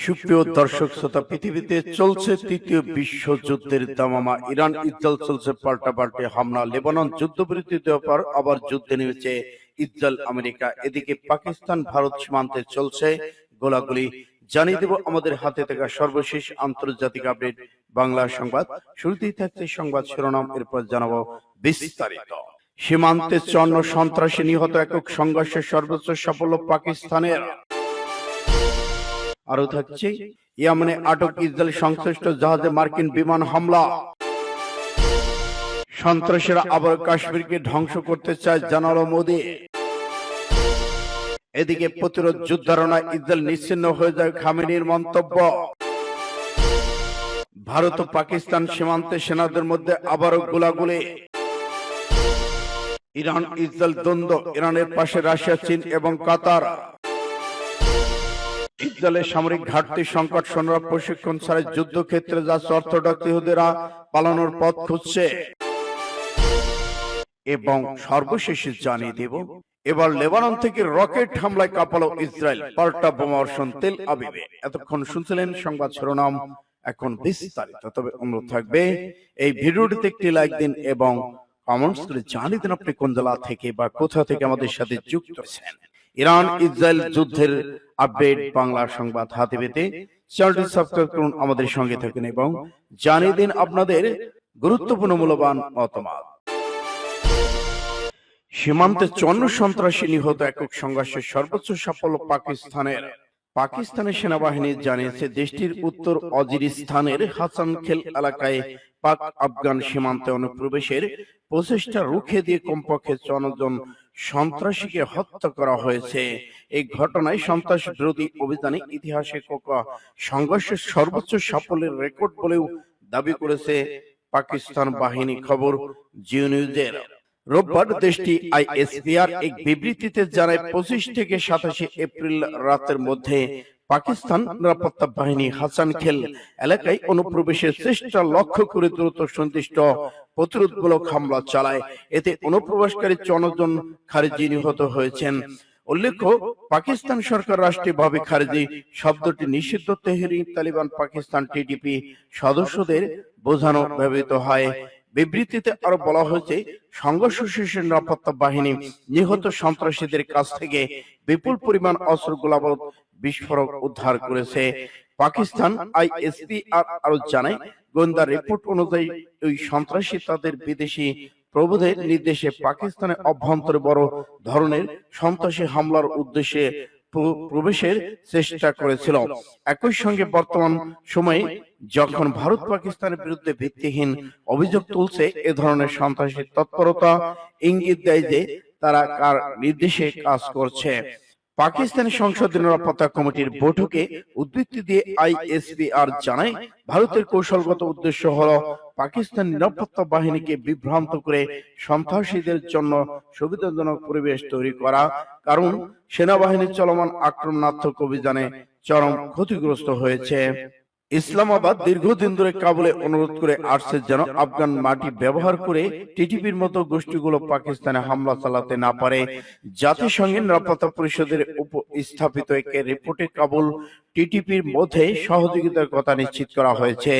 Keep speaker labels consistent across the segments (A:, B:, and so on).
A: সুপ্রিয় দর্শক শ্রোতা, পৃথিবীতে চলছে তৃতীয় বিশ্বযুদ্ধের দামামা। ইরান ইসরায়েল চলছে পাল্টাপাল্টি হামলা। লেবানন যুদ্ধবিরতি দেওয়ার পর আবার যুদ্ধে নেমেছে ইসরায়েল আমেরিকা। এদিকে পাকিস্তান ভারত সীমান্তে চলছে গোলাগুলি। জানিয়ে দেব আমাদের হাতে থাকা সর্বশেষ আন্তর্জাতিক আপডেট বাংলা সংবাদ। শুরুতেই থাকছে সংবাদ শিরোনাম, এরপর জানাবো বিস্তারিত। সীমান্তে 54 সন্ত্রাসী নিহত, একক সংঘর্ষের সর্বোচ্চ সাফল্য পাকিস্তানের। আরো থাকছে ইয়েমেনে আটক ইসরায়েল সংশ্লিষ্ট জাহাজে মার্কিন বিমান হামলা। সন্ত্রাসীরা আবার কাশ্মীরকে ধ্বংস করতে চায়, জানালো মোদি। এদিকে প্রতিরোধ যুদ্ধারণায় ইসরায়েল নিশ্চিহ্ন হয়ে যায়, খামেনির মন্তব্য। ভারত ও পাকিস্তান সীমান্তে সেনাদের মধ্যে আবারও গোলাগুলি। ইরান ইসরায়েল দ্বন্দ্ব, ইরানের পাশে রাশিয়া, চীন এবং কাতার। ইসরায়েলের সামরিক ঘাটতি সংকট, সৈন্যরা প্রশিক্ষণ ছাড়াই যুদ্ধক্ষেত্রে যাচ্ছে, অর্থোডক্স ইহুদিরা পালানোর পথ খুঁজছে। এবং সর্বশেষে জানিয়ে দেব, এবার লেবানন থেকে রকেট হামলায় কাঁপালো ইসরায়েল, পাল্টা বোমা বর্ষণ তেল আবিবে। এতক্ষণ শুনছিলেন সংবাদ শিরোনাম, এখন বিস্তারিত। তবে অনুরোধ থাকবে এই ভিডিওটিতে একটি লাইক দিন এবং কমেন্টস করে জানিয়ে দিন আপনি কোন জেলা থেকে বা কোথা থেকে আমাদের সাথে যুক্ত আছেন। ইরান ইসরায়েল যুদ্ধের আপডেট বাংলা সংবাদ হাতে পেতে চ্যানেলটি সাবস্ক্রাইব করুন, আমাদের সঙ্গে থাকুন এবং জানিয়ে দিন আপনাদের গুরুত্বপূর্ণ মূল্যবান মতামত। সীমান্তে 54 সন্ত্রাসী নিহত, একক সংঘর্ষের সর্বোচ্চ সাফল্য পাকিস্তানের। পাকিস্তানের সেনাবাহিনী জানিয়েছে দেশটির উত্তর ওয়াজিরিস্তানের হাসানখেল এলাকায় পাক আফগান সীমান্তে অনুপ্রবেশের প্রচেষ্টা রুখে দিয়ে কমপক্ষে 54 জন সন্ত্রাসীকে হত্যা করা হয়েছে। এই ঘটনায় সন্ত্রাস বিরোধী অভিযানে ইতিহাসে সংঘর্ষের সর্বোচ্চ সাফল্যের রেকর্ড বলেও দাবি করেছে পাকিস্তান বাহিনী। খবর জিও নিউজের। রোববার দেশটি আইএসপিআর এক বিবৃতিতে জানায় 25 থেকে 27 এপ্রিল রাতের মধ্যে পাকিস্তান নিরাপত্তা বাহিনী হাসানখেল এলাকায় অনুপ্রবেশের চেষ্টা লক্ষ্য করে দ্রুত সন্দিষ্ট প্রতিরোধমূলক হামলা চালায়। এতে অনুপ্রবেশকারী 54 জন খারিজি নিহত হয়েছেন। উল্লেখ্য, পাকিস্তান সরকার রাষ্ট্রীয়ভাবে খারিজি শব্দটি নিষিদ্ধ। তেহরিক তালিবান পাকিস্তান টিটিপি সদস্যদের বোঝানো ব্যবহৃত হয়। বিবৃতিতে আরো বলা হয়েছে, সংঘর্ষ শেষে নিরাপত্তা বাহিনী নিহত সন্ত্রাসীদের কাছ থেকে বিপুল পরিমাণ অস্ত্র, গোলাবারুদ, বিস্ফোরক উদ্ধার করেছে। পাকিস্তান আইএসপিআর আরো জানায়, গোয়েন্দা রিপোর্ট অনুযায়ী ওই সন্ত্রাসী তাদের বিদেশি প্রভুদের নির্দেশে পাকিস্তানের অভ্যন্তরে বড় ধরনের সন্ত্রাসী হামলার উদ্দেশ্যে প্রবেশের চেষ্টা করেছিল। একই সঙ্গে বর্তমান সময়ে যখন ভারত পাকিস্তানের বিরুদ্ধে ভিত্তিহীন অভিযোগ তুলছে, এ ধরনের সন্ত্রাসী তৎপরতা ইঙ্গিত দেয় যে তারা কার নির্দেশে কাজ করছে। পাকিস্তানের সংসদীয় নিরাপত্তা কমিটির বৈঠকে উদ্ধৃতি দিয়ে আইএসপিআর জানায়, ভারতের কৌশলগত উদ্দেশ্য হলো পাকিস্তান নিরাপত্তা বাহিনীকে বিভ্রান্ত করে সন্ত্রাসীদের জন্য সুবিধাজনক পরিবেশ তৈরি করা। কারণ সেনাবাহিনীর চলমান আক্রমণাত্মক অভিযানে চরম ক্ষতিগ্রস্ত হয়েছে। ইসলামাবাদ দীর্ঘদিন ধরে কাবুলে অনুরোধ করে আসছে যেন আফগান মাটি ব্যবহার করে টিটিপির মতো গোষ্ঠীগুলো পাকিস্তানে হামলা চালাতে না পারে। জাতিসংঘের নিরাপত্তা পরিষদের উপস্থাপিত এক রিপোর্টে কাবুল টিটিপির মধ্যে সহযোগিতার কথা নিশ্চিত করা হয়েছে।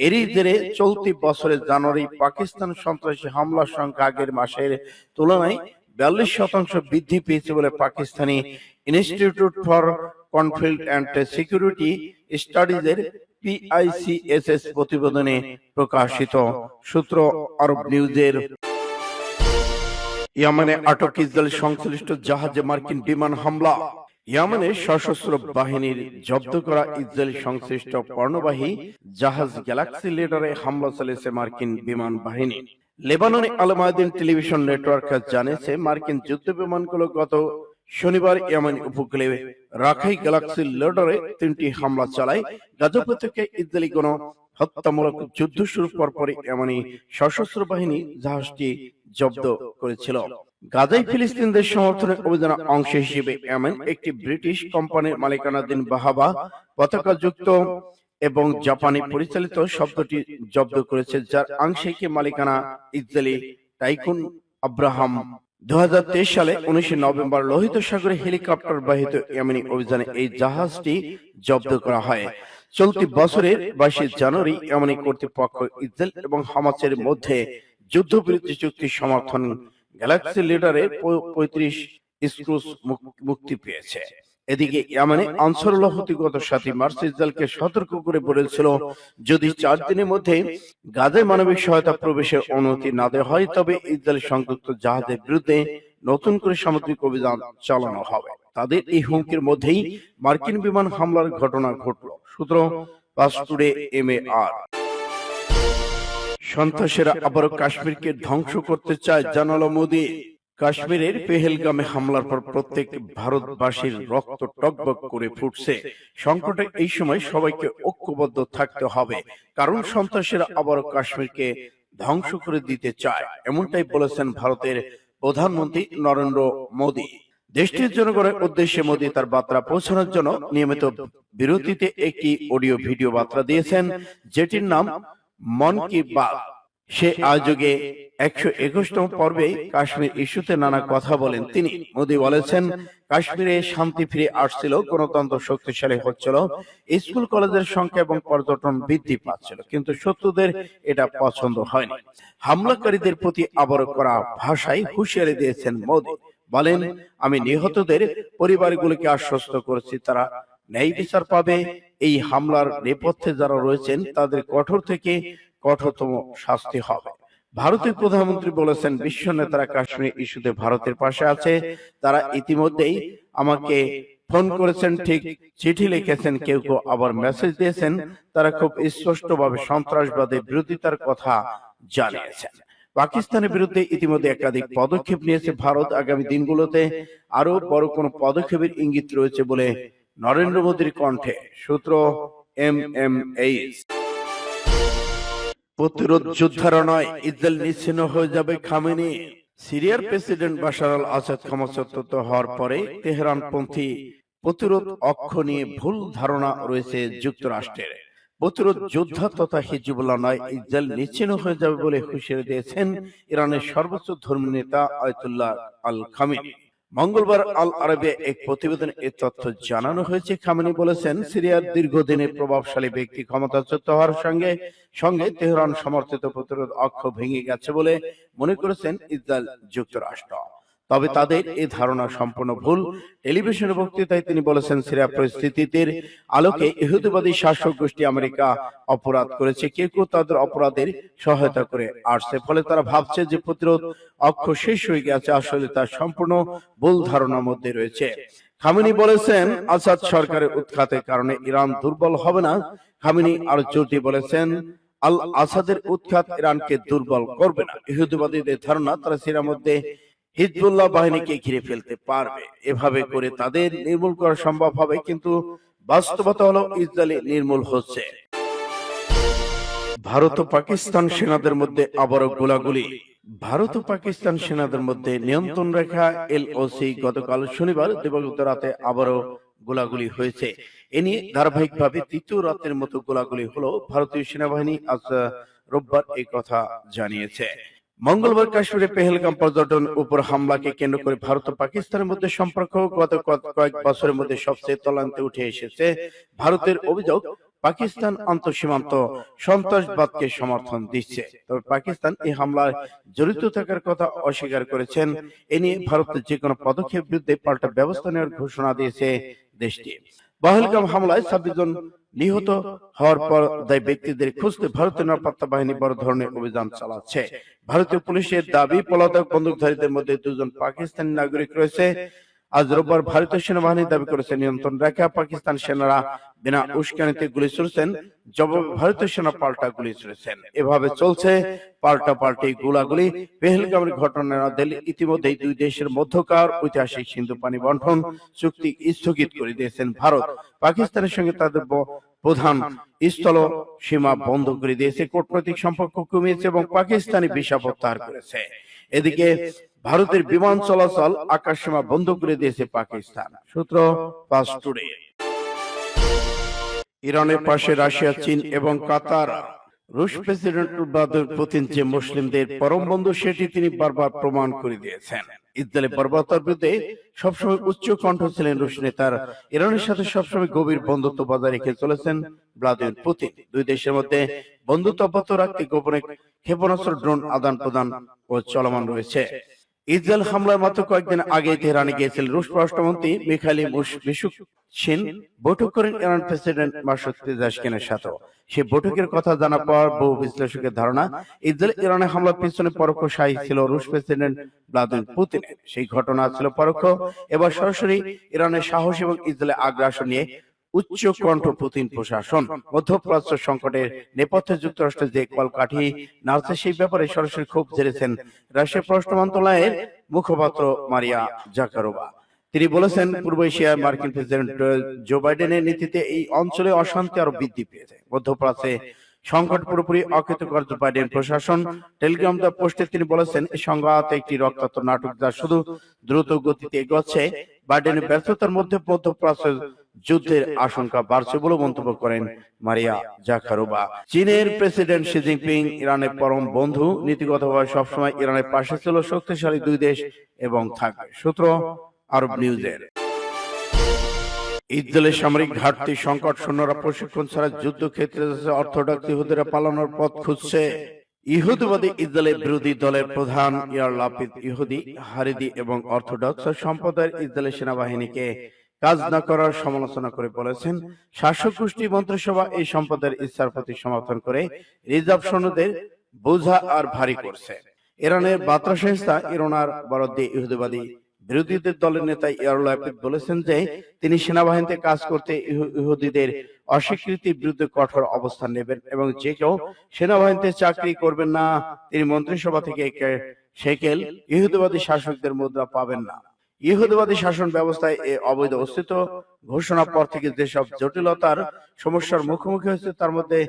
A: এরই জেরে চলতি বছরের জানুয়ারি পাকিস্তান সন্ত্রাসী হামলার সংখ্যা আগের মাসের তুলনায় 42% বৃদ্ধি পেয়েছে বলে Pakistani institute for conflict and security স্টাডিজের PICSS প্রতিবেদনে প্রকাশিত। সূত্র আরব নিউজের। ইয়েমেনে আটক ইসরায়েল সংশ্লিষ্ট জাহাজে মার্কিন বিমান হামলা। ইয়েমেনের সশস্ত্র বাহিনীর জব্দ করা ইসরায়েল সংশ্লিষ্ট পণ্যবাহী জাহাজ গ্যালাক্সি লিডারে হামলা চালিয়েছে মার্কিন বিমান বাহিনী। লেবাননে আল মায়াদিন টেলিভিশন নেটওয়ার্ক জানিয়েছে, মার্কিন যুদ্ধ বিমানগুলো গত শনিবার ইয়েমেন উপকূলে রাখাই গ্যালাক্সি লিডারে 3টি হামলা চালায়। গাজা উপত্যকায় ইসরায়েলি কোন হত্যামূলক যুদ্ধ শুরুর পরপরই ইয়েমেনি সশস্ত্র বাহিনী জাহাজটি জব্দ করেছিল। গাজায় ফিলিস্তিনদের সমর্থনের অভিযানের অংশ হিসেবে ইয়েমেন একটি ব্রিটিশ কোম্পানির মালিকানাধীন বাহাবা পতাকাযুক্ত এবং জাপানি পরিচালিত শব্দটি জব্দ করেছে, যার আংশিক মালিকানা ইসরায়েলি টাইকুন আব্রাহাম 2023 সালে 19 নভেম্বর লোহিত সাগরে হেলিকপ্টার বাহিত ইয়েমেনি অভিযানে এই জাহাজটি জব্দ করা হয়। চলতি বছরের 22 জানুয়ারি ইয়েমেনি কর্তৃপক্ষ ইসরায়েল এবং হামাসের মধ্যে যুদ্ধবিরতি চুক্তি সমর্থন গ্যালাক্সি লিডারের 35 স্ক্রুজ মুক্তি পেয়েছে। এদিকে ইয়েমেনে আনসারুল্লাহ হুতি গত 7 মার্চ ইসরায়েলকে সতর্ক করে বলেছিল, যদি 4 দিনের মধ্যে গাজায় মানবিক সহায়তা প্রবেশের অনুমতি না দেওয়া হয় তবে ইসরায়েল সংযুক্ত জাহাজের বিরুদ্ধে নতুন করে সামুদ্রিক অভিযান চালানো হবে। তাদের এই হুমকির মধ্যেই মার্কিন বিমান হামলার ঘটনা ঘটল। সূত্র পাস টুডে MAR। সন্ত্রাসীরা আবারও কাশ্মীরকে ধ্বংস করতে চায়, জানালো মোদী। কাশ্মীরের পেহেলগামে হামলার পর প্রত্যেক ভারতবাসীর রক্ত টকবক করে ফুটছে। সংকটের এই সময় সবাইকে ঐক্যবদ্ধ থাকতে হবে, কারণ সন্ত্রাসীরা আবারও কাশ্মীরকে ধ্বংস করে দিতে চায়, এমনটাই বলেছেন ভারতের প্রধানমন্ত্রী নরেন্দ্র মোদী। দেশটির জনগণের উদ্দেশ্যে মোদী তার বার্তা পৌঁছানোর জন্য নিয়মিত বিরতিতে একটি অডিও ভিডিও বার্তা দিয়েছেন, যেটির নাম মন কি বাত। সে আয়োগে 121তম পর্বে কাশ্মীর ইস্যুতে নানা কথা বলেন তিনি। মোদী বলেছেন, কাশ্মীরে শান্তি ফিরে আসছিল, গণতন্ত্র শক্তিশালী হচ্ছিল, স্কুল কলেজের সংখ্যা এবং পর্যটন বৃদ্ধি পাচ্ছিল, কিন্তু শত্রুদের এটা পছন্দ হয়নি। হামলাকারীদের প্রতি আবারও করা ভাষায় হুঁশিয়ারি দিয়েছেন মোদী। বলেন, আমি নিহতদের পরিবারগুলোকে আশ্বস্ত করেছি তারা ন্যায় বিচার পাবে। এই হামলার নেপথ্যে যারা রয়েছেন তাদের কঠোর থেকে কঠোরতম শাস্তি হবে। ভারতের প্রধানমন্ত্রী বলেছেন, বিশ্ব নেতারা কাশ্মীর ইস্যুতে ভারতের পাশে আছে। তারা ইতিমধ্যেই আমাকে ফোন করেছেন, ঠিক চিঠি লিখেছেন, কেউ কেউ আবার মেসেজ দিয়েছেন। তারা খুব স্পষ্টভাবে সন্ত্রাসবাদের বিরোধিতার কথা জানিয়েছেন। পাকিস্তানের বিরুদ্ধে ইতিমধ্যে একাধিক পদক্ষেপ নিয়েছে ভারত। আগামী দিনগুলোতে আরো বড় কোনো পদক্ষেপের ইঙ্গিত রয়েছে বলে নরেন্দ্র মোদীর কণ্ঠে। সূত্র MMH। প্রতিরোধ যোদ্ধারা নয়, ইসরায়েল নিশ্চিহ্ন হয়ে যাবে খামেনি। সিরিয়ার প্রেসিডেন্ট বাশার আল আসাদ ক্ষমতাচ্যুত হওয়ার পরে তেহরানপন্থী প্রতিরোধ অক্ষ নিয়ে ভুল ধারণা রয়েছে যুক্তরাষ্ট্রের। প্রতিরোধ যোদ্ধা তথা হিজবুল্লাহ নয়, ইসরায়েল নিশ্চিহ্ন হয়ে যাবে বলে হুঁশিয়ারি দিয়েছেন ইরানের সর্বোচ্চ ধর্মীয় নেতা আয়াতুল্লাহ আল খামেনি। মঙ্গলবার আল আরবে এক প্রতিবেদনে এ তথ্য জানানো হয়েছে। খামেনি বলেছেন, সিরিয়ার দীর্ঘদিনের প্রভাবশালী ব্যক্তি ক্ষমতাচ্যুত হওয়ার সঙ্গে সঙ্গে তেহরান সমর্থিত প্রতিরোধ অক্ষ ভেঙে গেছে বলে মনে করেছেন ইসরায়েল যুক্তরাষ্ট্র। তবে তাদের এই ধারণা সম্পূর্ণ ভুল। টেলিভিশনের বক্তৃতায় তিনি বলেছেন, সিরিয়া পরিস্থিতির আলোকে ইহুদিবাদী শাসক গোষ্ঠী আমেরিকা অপরাধ করেছে। কেউ কেউ তাদের অপরাধের সহায়তা করে আসছে, ফলে তারা ভাবছে যে প্রতিরোধ অক্ষ শেষ হয়ে গেছে। আসলে তার সম্পূর্ণ ভুল ধারণার মধ্যে রয়েছে। খামেনি বলেছেন, আসাদ সরকারের উৎখাতের কারণে ইরান দুর্বল হবে না। খামেনি আরো জোর দিয়ে বলেছেন, আল আসাদের উৎখাত ইরানকে দুর্বল করবে না। ইহুদিবাদীদের ধারণা তারা সিরিয়ার মধ্যে হিজবুল্লাহ বাহিনীকে ঘিরে ফেলতে পারবে, এভাবে করে তাদের নির্মূল করা সম্ভব হবে, কিন্তু বাস্তবতা হলো ইসরায়েল নির্মূল হচ্ছে। ভারত ও পাকিস্তান সেনাদের মধ্যে আবারও গোলাগুলি। ভারত ও পাকিস্তান সেনাদের মধ্যে নিয়ন্ত্রণ রেখা LOC গতকাল শনিবার দিবাগত রাতে আবারও গোলাগুলি হয়েছে। এ নিয়ে ধারাবাহিকভাবে তৃতীয় রাতের মতো গোলাগুলি হলো। ভারতীয় সেনাবাহিনী আজ রোববার এই কথা জানিয়েছে। মঙ্গলবার কাশ্মীরে পেহেলগাম পর্যটন উপর হামলাকে কেন্দ্র করে ভারত ও পাকিস্তানের মধ্যে সম্পর্ক গত কয়েক বছরের মধ্যে সবচেয়ে তলান্তে উঠে এসেছে। ভারতের অভিযোগ, পাকিস্তান আন্তঃসীমান্ত সন্ত্রাসবাদকে সমর্থন দিচ্ছে, তবে পাকিস্তান এই হামলায় জড়িত থাকার কথা অস্বীকার করেছেন। এ নিয়ে ভারতের যে কোনো পদক্ষেপ বিরুদ্ধে পাল্টা ব্যবস্থা নেওয়ার ঘোষণা দিয়েছে দেশটি। পহেলগাম হামলায় 26 জন নিহত হওয়ার পর দায়ী ব্যক্তিদের খুঁজতে ভারতীয় নিরাপত্তা বাহিনী বড় ধরনের অভিযান চালাচ্ছে। ভারতীয় পুলিশের দাবি, পলাতক বন্দুকধারীদের মধ্যে 2 জন পাকিস্তানি নাগরিক রয়েছে। আজ রোববার ভারতীয় সেনাবাহিনী দাবি করেছে, নিয়ন্ত্রণ রেখা পাকিস্তান সেনারা বিনা উস্কানিতে গুলি ছুড়ছেন, জবাবে ভারতীয় সেনা পাল্টা গুলি ছুড়েছেন। এভাবে চলছে পাল্টাপাল্টি গোলাগুলি। পেহেলগামের ঘটনার দিল্লি ইতিমধ্যেই দুই দেশের মধ্যকার ঐতিহাসিক সিন্ধু পানি বন্টন চুক্তি স্থগিত করে দিয়েছেন ভারত। পাকিস্তানের সঙ্গে তাদের প্রধান স্থল সীমা বন্ধ করে দিয়েছে, কূটনৈতিক সম্পর্ক কমিয়েছে এবং পাকিস্তানি ভিসা প্রত্যাহার করেছে। এদিকে ভারতের বিমান চলাচল আকাশ সীমা বন্ধ করে দিয়েছে পাকিস্তান। সূত্র পাস টুডে। ইরানের পাশে রাশিয়া, চীন এবং কাতার। রুশ প্রেসিডেন্ট ভ্লাদিমির পুতিন যে মুসলিমদের পরম বন্ধু সেটি তিনি বারবার প্রমাণ করে দিয়েছেন। ইসরায়েলের বর্বরতার বিরুদ্ধে সবসময় উচ্চ কণ্ঠ ছিলেন রুশ নেতার। ইরানের সাথে সবসময় গভীর বন্ধুত্ব বজায় রেখে চলেছেন ভ্লাদিমির পুতিন। দুই দেশের মধ্যে বন্ধুত্ব অব্যাহত রাখতে গোপনে ক্ষেপণাস্ত্র, ড্রোন আদান প্রদান ও চলমান রয়েছে। ইসরায়েল হামলার মাত্র কয়েকদিন আগে তেহরানে গিয়েছিলেন রুশ পররাষ্ট্রমন্ত্রী মিখাইল মিশুকশিন। বৈঠক করেন ইরান প্রেসিডেন্ট মাসুদ পেজেশকিয়ানের সাথেও। সে বৈঠকের কথা জানার পর বহু বিশ্লেষকের ধারণা, ইসরায়েল ইরানে হামলার পিছনে পরোক্ষ সাই ছিল রুশ প্রেসিডেন্ট ভ্লাদিমির পুতিনের। সেই ঘটনা ছিল পরোক্ষ। এবার সরাসরি ইরানের সাহস এবং ইসরায়েলের আগ্রাসন নিয়ে উচ্চ কণ্ঠ পুতিন প্রশাসন। মধ্যপ্রাচ্য সংকটের নেপথ্যে যুক্তরাষ্ট্রের যে কলকাঠি নাড়ছে সেই ব্যাপারে সরাসরি ক্ষোভ ঝেড়েছেন রাশিয়ার পররাষ্ট্র মন্ত্রণালয়ের মুখপাত্র মারিয়া জাকারোভা। তিনি বলেছেন, পূর্ব এশিয়ার মার্কিন প্রেসিডেন্ট জো বাইডেনের নীতিতে এই অঞ্চলে অশান্তি আরো বৃদ্ধি পেয়েছে। মধ্যপ্রাচ্যে সংকট পুরোপুরি অকৃতকার্য বাইডেন প্রশাসন। টেলিগ্রাম দ্য পোস্টে তিনি বলেছেন, এই সংঘাত একটি রক্তাক্ত নাটক যা শুধু দ্রুত গতিতে এগোচ্ছে। বাইডেনের ব্যর্থতার মধ্যে মধ্যপ্রাচ্যের যুদ্ধের আশঙ্কা বাড়ছে বলে মন্তব্য করেন মারিয়া জাকারোভা। চীনের প্রেসিডেন্ট শি জিনপিং ইরানের পরম বন্ধু। নীতিগতভাবে সবসময় ইরানের পাশে ছিল শক্তিশালী দুই দেশ এবং থাকবে। সূত্র আরব নিউজের। ইসরায়েলের সামরিক ঘাটতি, সংকট, সৈন্যরা প্রশিক্ষণ ছাড়া যুদ্ধক্ষেত্রে অর্থোডক্স ইহুদিরা পালানোর পথ খুঁজছে। ইহুদিবাদী ইসরায়েলের বিরোধী দলের প্রধান ইয়ার লাপিদ ইহুদি, হারিদি এবং অর্থোডক্স সম্প্রদায়ের ইসরায়েলের সেনাবাহিনীকে কাজ না করার সমালোচনা করে বলেছেন, শাসক গোষ্ঠী মন্ত্রিসভা এই সম্প্রদায়ের ইচ্ছার প্রতি সমর্থন করে রিজার্ভ সৈন্যদের বোঝা আর ভারী করছে। ইরানের বার্তা সংস্থা ইরনার বরাদ্দে ইহুদিবাদী বিরোধীদের দলের নেতা ইয়ার লাপিদ বলেছেন যে তিনি সেনাবাহিনীতে কাজ করতে ইহুদিদের অস্বীকৃতির বিরুদ্ধে কঠোর অবস্থান নেবেন এবং যে কেউ সেনাবাহিনীতে চাকরি করবেন না তিনি মন্ত্রিসভা থেকে সেকেল ইহুদিবাদী শাসকদের মুদ্রা পাবেন না। ইহুদিবাদী শাসন ব্যবস্থায় এ অবৈধ অস্তিত্ব ঘোষণার পর থেকে যেসব জটিলতার সমস্যার মুখোমুখি হয়েছে তার মধ্যে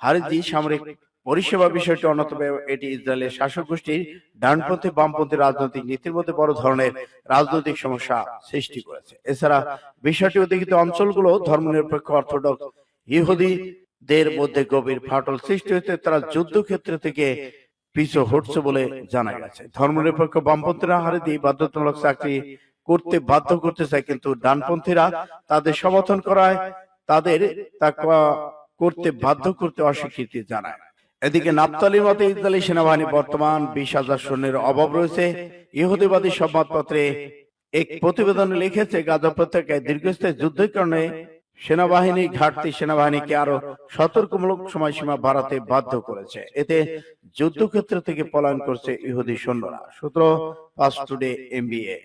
A: হারিজি সামরিক পরিষেবা বিষয়টি অন্যতম। এটি ইসরায়েলের শাসক গোষ্ঠীর ডানপন্থী বামপন্থী রাজনৈতিক নীতির মধ্যে বড় ধরনের রাজনৈতিক সমস্যা সৃষ্টি করেছে। এছাড়া বিষয়টি অধিকৃত অঞ্চলগুলো ধর্মনিরপেক্ষ অর্থোডক্স ইহুদিদের মধ্যে গভীর ফাটল সৃষ্টি হয়েছে। তারা যুদ্ধক্ষেত্র থেকে পিছু হটছে বলে জানা গেছে। ধর্মনিরপেক্ষ বামপন্থীরা হারিদি বাধ্যতামূলক চাকরি করতে বাধ্য করতে চায়, কিন্তু ডানপন্থীরা তাদের সমর্থন করায় তাদের তা করতে বাধ্য করতে অস্বীকৃতি জানায়। এদিকে নাফতালির মতে ইসরায়েলি সেনাবাহিনী বর্তমান 20,000 সৈন্যের অভাব রয়েছে। ইহুদিবাদী সংবাদপত্রে এক প্রতিবেদনে লিখেছে, গাজা উপত্যকায় দীর্ঘস্থায়ী যুদ্ধের কারণে সেনাবাহিনী ঘাটতি সেনাবাহিনীকে আরো সতর্কমূলক সময়সীমা বাড়াতে বাধ্য করেছে। এতে যুদ্ধক্ষেত্র থেকে পলায়ন করছে ইহুদি সৈন্যরা। সূত্র ফাস্ট টুডে MBA।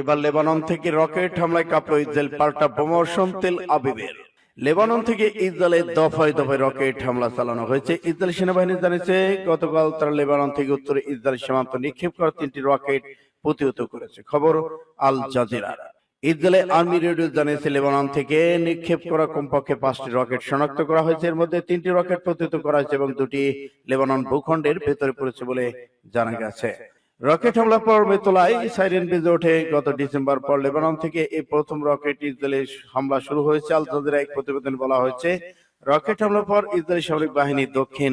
A: এবার লেবানন থেকে রকেট হামলায় কাঁপল ইসরায়েল, পাল্টা বোমাবর্ষণ তেল আবিবের। লেবানন থেকে ইসরায়েলের দফায় দফায় রকেট হামলা চালানো হয়েছে। ইসরায়েল সেনাবাহিনী জানিয়েছে, গতকাল তারা লেবানন থেকে উত্তরে ইসরায়েল সীমান্ত নিক্ষেপ করা 3টি রকেট প্রতিহত করেছে। খবর আল জাজিরা। ইসরায়েলের আর্মি রেডিও জানিয়েছে, লেবানন থেকে নিক্ষেপ করা কমপক্ষে 5টি রকেট শনাক্ত করা হয়েছে। এর মধ্যে 3টি রকেট প্রতিহত করা হয়েছে এবং 2টি লেবানন ভূখণ্ডের ভেতরে পড়েছে বলে জানা গেছে। রকেট হামলার পর মেতলায় সাইরেন বেজে ওঠে। গত ডিসেম্বর পর লেবানন থেকে এই প্রথম রকেট ইসরায়েলের হামলা শুরু হয়েছে। আল জাজিরা এক প্রতিবেদনে বলা হয়েছে, রকেট হামলার পর ইসরায়েলি সামরিক বাহিনী দক্ষিণ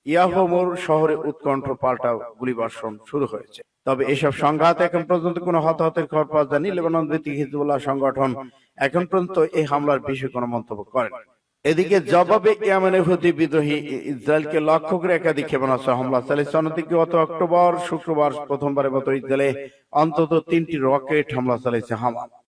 A: ইয়াহমোর শহরে উৎকণ্ঠ পাল্টা গুলিবর্ষণ শুরু হয়েছে। তবে এসব সংঘাত এখন পর্যন্ত কোনো হতাহতের খবর পাওয়া যায়নি। লেবানন ভিত্তিক হিজবুল্লাহ সংগঠন এখন পর্যন্ত এই হামলার বিষয়ে কোনো মন্তব্য করেনি। এদিকে জবাবে ইয়েমেনের হুতি বিদ্রোহী ইসরায়েলকে লক্ষ্য করে একাধিক ক্ষেপণাস্ত্র হামলা চালিয়েছে। অন্যদিকে গত অক্টোবর শুক্রবার প্রথমবারের মতো ইসরায়েলে অন্তত 3টি রকেট হামলা চালিয়েছে হামাস।